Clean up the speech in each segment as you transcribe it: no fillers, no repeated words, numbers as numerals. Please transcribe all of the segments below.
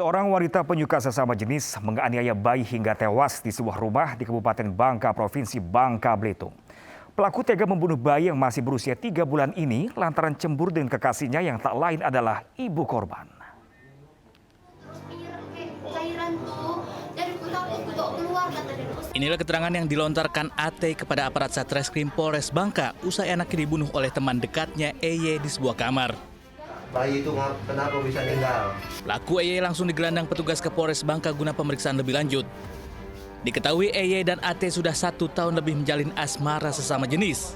Seorang wanita penyuka sesama jenis menganiaya bayi hingga tewas di sebuah rumah di Kabupaten Bangka, Provinsi Bangka Belitung. Pelaku tega membunuh bayi yang masih berusia 3 bulan ini lantaran cemburu dengan kekasihnya yang tak lain adalah ibu korban. Inilah keterangan yang dilontarkan AT kepada aparat Satreskrim Polres Bangka usai anaknya dibunuh oleh teman dekatnya EY di sebuah kamar. Bayi itu kenapa bisa meninggal? Pelaku EY langsung digelandang petugas ke Polres Bangka guna pemeriksaan lebih lanjut. Diketahui EY dan AT sudah 1 tahun lebih menjalin asmara sesama jenis.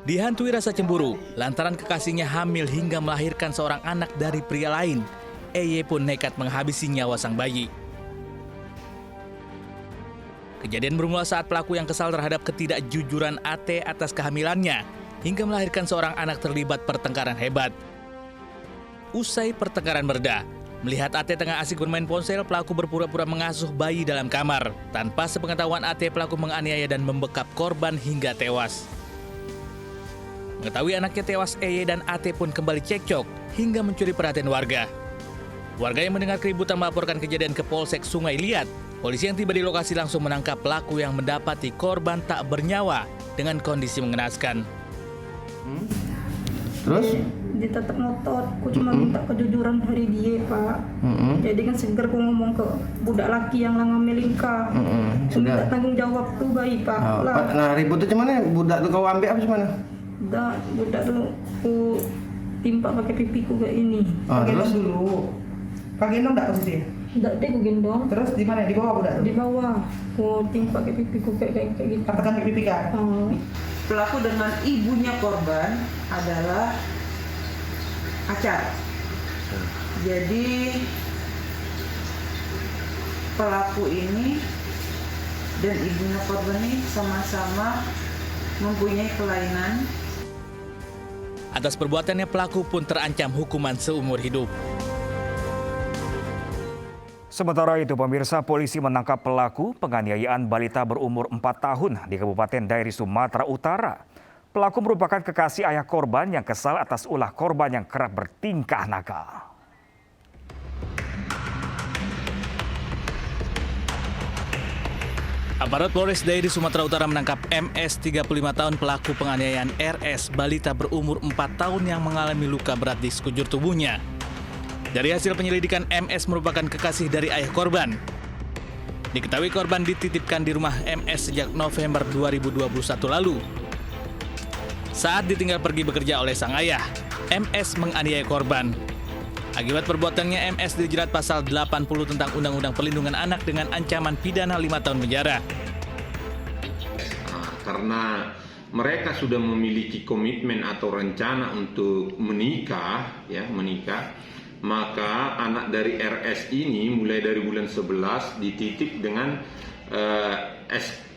Dihantui rasa cemburu, lantaran kekasihnya hamil hingga melahirkan seorang anak dari pria lain, EY pun nekat menghabisi nyawa sang bayi. Kejadian bermula saat pelaku yang kesal terhadap ketidakjujuran AT atas kehamilannya hingga melahirkan seorang anak terlibat pertengkaran hebat. Usai pertengkaran mereda, melihat AT tengah asik bermain ponsel, pelaku berpura-pura mengasuh bayi dalam kamar. Tanpa sepengetahuan AT, pelaku menganiaya dan membekap korban hingga tewas. Mengetahui anaknya tewas, EY dan AT pun kembali cekcok hingga mencuri perhatian warga. Warga yang mendengar keributan melaporkan kejadian ke Polsek Sungai Liat. Polisi yang tiba di lokasi langsung menangkap pelaku yang mendapati korban tak bernyawa dengan kondisi mengenaskan. Terus? Dia tetap ngotot, aku cuma minta kejujuran dari dia, Pak. Jadi kan seger aku ngomong ke budak laki yang ngambilin kah. Sudah tanggung jawab tuh bayi, Pak. Nah, ribut itu cuman budak tuh kau ambil apa cuman? Budak tuh aku timpa pakai pipiku kayak ini. Terus dulu. Kau gendong enggak posisinya? Enggak, dia aku gendong. Terus di mana? Di bawah budak? Di bawah. Aku timpa pakai pipiku kayak gitu. Tekan pipi kan? Pelaku dengan ibunya korban adalah Acar. Jadi pelaku ini dan ibunya korban ini sama-sama mempunyai kelainan. Atas perbuatannya, pelaku pun terancam hukuman seumur hidup. Sementara itu, pemirsa, polisi menangkap pelaku penganiayaan balita berumur 4 tahun di Kabupaten Dairi, Sumatera Utara. Pelaku merupakan kekasih ayah korban yang kesal atas ulah korban yang kerap bertingkah nakal. Aparat Polres Dairi, Sumatera Utara menangkap MS 35 tahun pelaku penganiayaan RS balita berumur 4 tahun yang mengalami luka berat di sekujur tubuhnya. Dari hasil penyelidikan, MS merupakan kekasih dari ayah korban. Diketahui korban dititipkan di rumah MS sejak November 2021 lalu. Saat ditinggal pergi bekerja oleh sang ayah, MS menganiaya korban. Akibat perbuatannya, MS dijerat pasal 80 tentang Undang-Undang Perlindungan Anak dengan ancaman pidana 5 tahun penjara. Karena mereka sudah memiliki komitmen atau rencana untuk menikah, maka anak dari RS ini mulai dari bulan 11 dititip dengan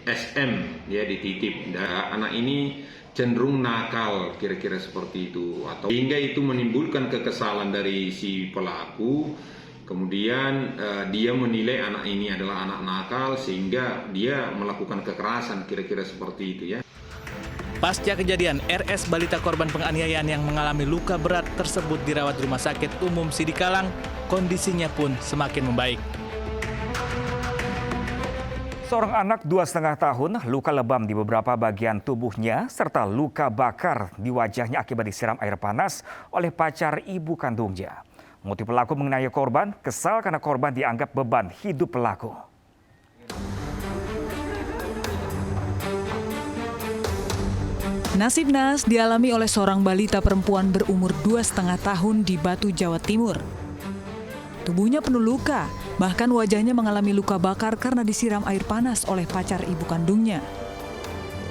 SM, dititip. Anak ini cenderung nakal, kira-kira seperti itu, atau hingga itu menimbulkan kekesalan dari si pelaku. Kemudian dia menilai anak ini adalah anak nakal sehingga dia melakukan kekerasan, kira-kira seperti itu ya. Pasca kejadian, RS balita korban penganiayaan yang mengalami luka berat tersebut dirawat di Rumah Sakit Umum Sidikalang. Kondisinya pun semakin membaik. Seorang anak 2,5 tahun luka lebam di beberapa bagian tubuhnya serta luka bakar di wajahnya akibat disiram air panas oleh pacar ibu kandungnya. Motif pelaku menganiaya korban kesal karena korban dianggap beban hidup pelaku. Nasib naas dialami oleh seorang balita perempuan berumur 2,5 tahun di Batu, Jawa Timur. Tubuhnya penuh luka, bahkan wajahnya mengalami luka bakar karena disiram air panas oleh pacar ibu kandungnya.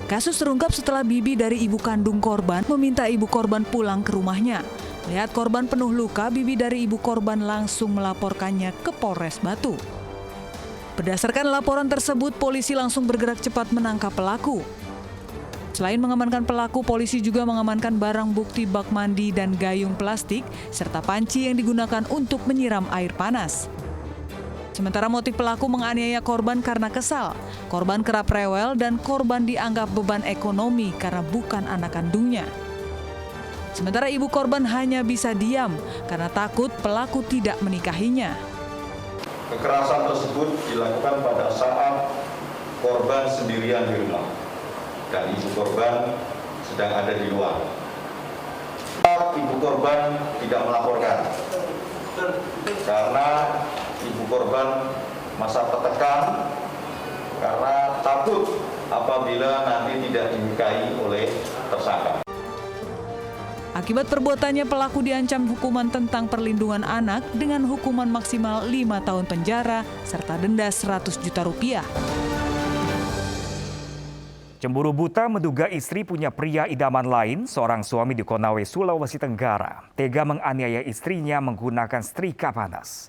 Kasus terungkap setelah bibi dari ibu kandung korban meminta ibu korban pulang ke rumahnya. Lihat korban penuh luka, bibi dari ibu korban langsung melaporkannya ke Polres Batu. Berdasarkan laporan tersebut, polisi langsung bergerak cepat menangkap pelaku. Selain mengamankan pelaku, polisi juga mengamankan barang bukti bak mandi dan gayung plastik, serta panci yang digunakan untuk menyiram air panas. Sementara motif pelaku menganiaya korban karena kesal. Korban kerap rewel dan korban dianggap beban ekonomi karena bukan anak kandungnya. Sementara ibu korban hanya bisa diam karena takut pelaku tidak menikahinya. Kekerasan tersebut dilakukan pada saat korban sendirian di rumah dan ibu korban sedang ada di luar. Ibu korban tidak melaporkan karena ibu korban masa tertekan karena takut apabila nanti tidak dinikahi oleh tersangka. Akibat perbuatannya, pelaku diancam hukuman tentang perlindungan anak dengan hukuman maksimal 5 tahun penjara serta denda Rp100 juta. Cemburu buta menduga istri punya pria idaman lain. Seorang suami di Konawe, Sulawesi Tenggara tega menganiaya istrinya menggunakan setrika panas.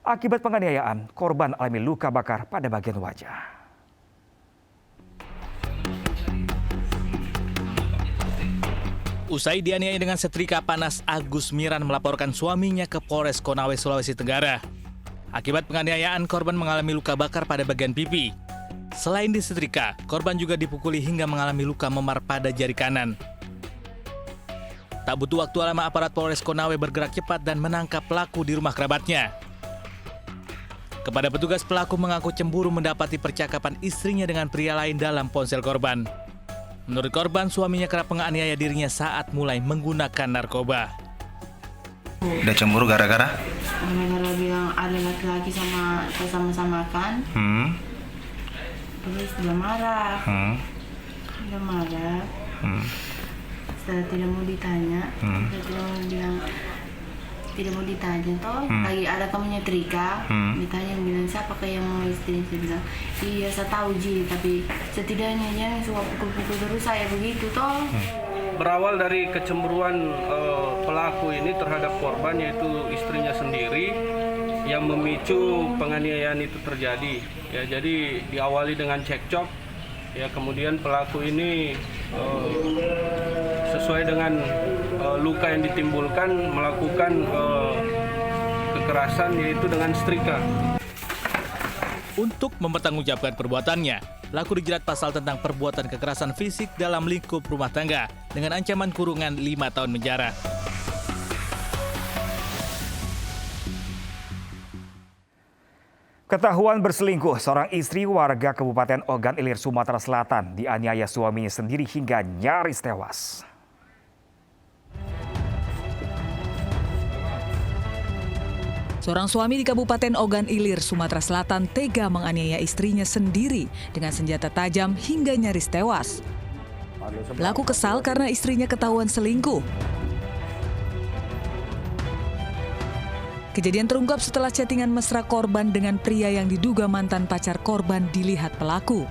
Akibat penganiayaan, korban alami luka bakar pada bagian wajah. Usai dianiaya dengan setrika panas, Agus Miran melaporkan suaminya ke Polres Konawe, Sulawesi Tenggara. Akibat penganiayaan, korban mengalami luka bakar pada bagian pipi. Selain disetrika, korban juga dipukuli hingga mengalami luka memar pada jari kanan. Tak butuh waktu lama, aparat Polres Konawe bergerak cepat dan menangkap pelaku di rumah kerabatnya. Kepada petugas, pelaku mengaku cemburu mendapati percakapan istrinya dengan pria lain dalam ponsel korban. Menurut korban, suaminya kerap menganiaya dirinya saat mulai menggunakan narkoba. Udah cemburu gara-gara? Gara-gara bilang ada laki-laki sama-sama kan. Terus dia marah. Dia marah. Setelah tidak mau ditanya, tidak mau ditanya toh, lagi ada kamu nyetrika, ditanya bilang siapa kayak mau istri, saya bilang iya saya tahu Ji, tapi setidaknya yang suka pukul-pukul terus saya begitu toh. Berawal dari kecemburuan pelaku ini terhadap korban, yaitu istrinya sendiri, yang memicu penganiayaan itu terjadi. Ya, jadi diawali dengan cekcok, ya kemudian pelaku ini sesuai dengan luka yang ditimbulkan melakukan kekerasan, yaitu dengan setrika. Untuk mempertanggungjawabkan perbuatannya, pelaku dijerat pasal tentang perbuatan kekerasan fisik dalam lingkup rumah tangga dengan ancaman kurungan 5 tahun penjara. Ketahuan berselingkuh, seorang istri warga Kabupaten Ogan Ilir, Sumatera Selatan dianiaya suaminya sendiri hingga nyaris tewas. Seorang suami di Kabupaten Ogan Ilir, Sumatera Selatan tega menganiaya istrinya sendiri dengan senjata tajam hingga nyaris tewas. Pelaku kesal karena istrinya ketahuan selingkuh. Kejadian terungkap setelah chattingan mesra korban dengan pria yang diduga mantan pacar korban dilihat pelaku.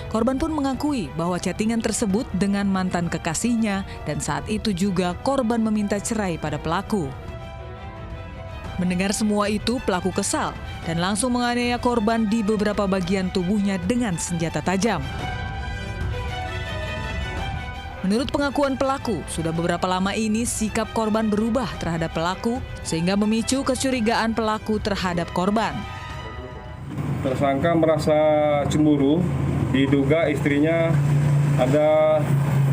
Korban pun mengakui bahwa chattingan tersebut dengan mantan kekasihnya dan saat itu juga korban meminta cerai pada pelaku. Mendengar semua itu, pelaku kesal dan langsung menganiaya korban di beberapa bagian tubuhnya dengan senjata tajam. Menurut pengakuan pelaku, sudah beberapa lama ini sikap korban berubah terhadap pelaku sehingga memicu kecurigaan pelaku terhadap korban. Tersangka merasa cemburu, diduga istrinya ada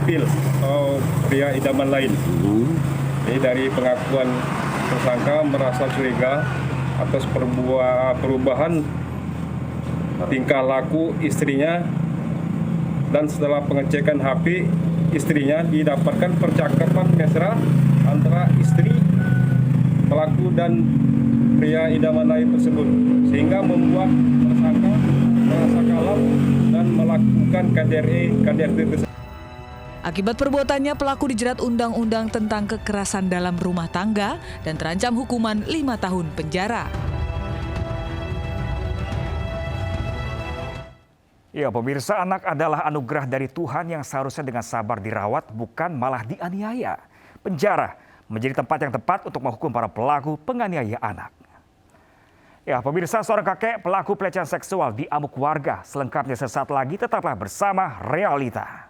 pil atau pria idaman lain. Jadi dari pengakuan tersangka merasa curiga atas perubahan tingkah laku istrinya, dan setelah pengecekan HP istrinya didapatkan percakapan mesra antara istri pelaku dan pria idaman lain tersebut, sehingga membuat tersangka merasa kalap dan melakukan KDRT tersebut. Akibat perbuatannya, pelaku dijerat Undang-Undang tentang Kekerasan dalam Rumah Tangga dan terancam hukuman 5 tahun penjara. Ya, pemirsa, anak adalah anugerah dari Tuhan yang seharusnya dengan sabar dirawat, bukan malah dianiaya. Penjara menjadi tempat yang tepat untuk menghukum para pelaku penganiaya anak. Ya, pemirsa, seorang kakek pelaku pelecehan seksual diamuk warga. Selengkapnya sesaat lagi, tetaplah bersama Realita.